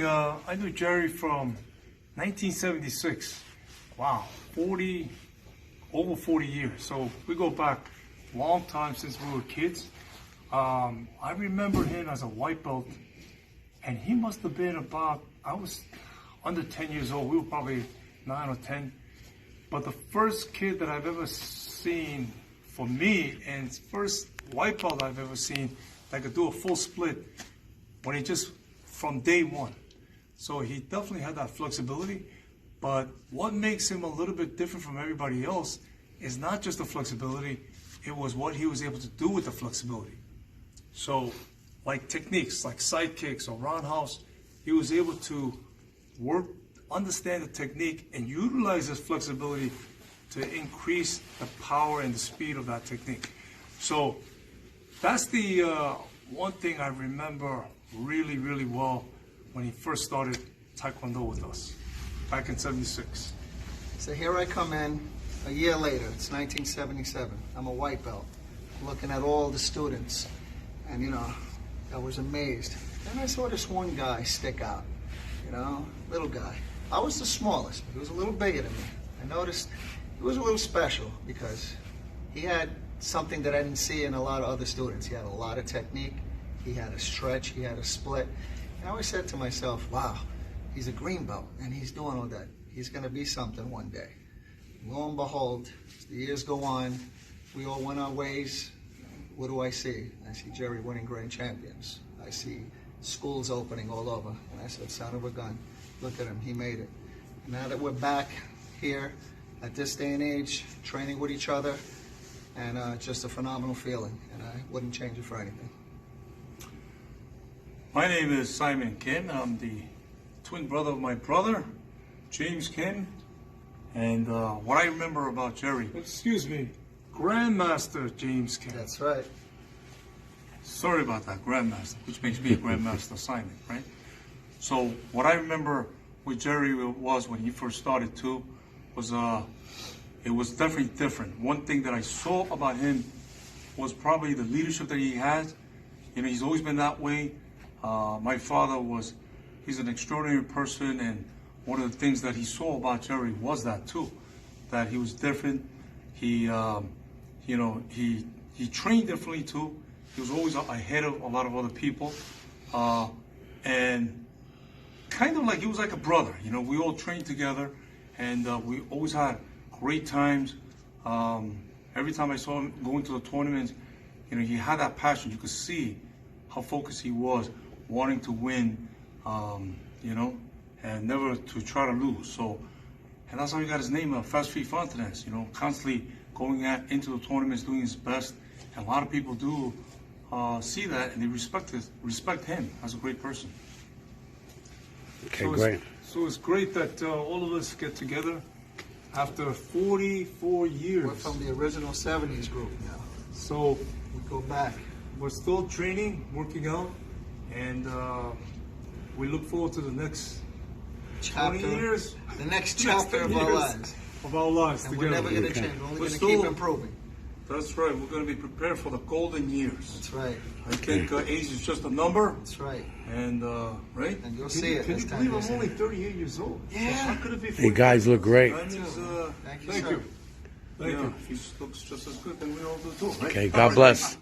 I knew Jerry from 1976. Wow, over 40 years. So we go back a long time since we were kids. I remember him as a white belt, and he must have been about, I was under 10 years old. We were probably 9 or 10. But the first kid that I've ever seen for me, and first white belt I've ever seen that could do a full split when he just, from day one. So he definitely had that flexibility, but what makes him a little bit different from everybody else is not just the flexibility, it was what he was able to do with the flexibility. So like techniques, like side kicks or roundhouse, he was able to understand the technique and utilize his flexibility to increase the power and the speed of that technique. So that's the one thing I remember really, really well when he first started Taekwondo with us, back in '76. So here I come in a year later, it's 1977. I'm a white belt, looking at all the students, and I was amazed. Then I saw this one guy stick out, little guy. I was the smallest, but he was a little bigger than me. I noticed he was a little special because he had something that I didn't see in a lot of other students. He had a lot of technique, he had a stretch, he had a split. And I always said to myself, wow, he's a green belt and he's doing all that. He's gonna be something one day. Lo and behold, as the years go on, we all went our ways. What do I see? I see Jerry winning grand champions. I see schools opening all over. And I said, son of a gun, look at him, he made it. And now that we're back here at this day and age, training with each other, and just a phenomenal feeling. And I wouldn't change it for anything. My name is Simon Kim, and I'm the twin brother of my brother, James Kim. And what I remember about Jerry, excuse me, Grandmaster James Kim. That's right. Sorry about that, Grandmaster, which makes me a Grandmaster Simon, right? So what I remember with Jerry was when he first started too, was it was definitely different. One thing that I saw about him was probably the leadership that he has. He's always been that way. My father he's an extraordinary person, and one of the things that he saw about Jerry was that too, that he was different. He trained differently too. He was always ahead of a lot of other people, and kind of like he was like a brother. We all trained together, and we always had great times. Every time I saw him going to the tournaments, he had that passion. You could see how focused he was, wanting to win, and never to try to lose. So, and that's how he got his name, Fast Feet Fontanez. Constantly going into the tournaments, doing his best. And a lot of people do see that, and they respect him as a great person. Okay, great. So it's great that all of us get together after 44 years. We're from the original 70s group now. So we go back. We're still training, working out, and we look forward to the next chapter, 20 years. The next chapter of our lives. Of our lives and together. We're never going to change. We're only going to keep improving. That's right. We're going to be prepared for the golden years. That's right. I think age is just a number. That's right. And right. And you'll see it. Can you believe I'm only 38 years old? Yeah. So how could it be? You guys look great. That means, Thank you. Thank you. He looks just as good, then we all do too, right? Okay, God bless.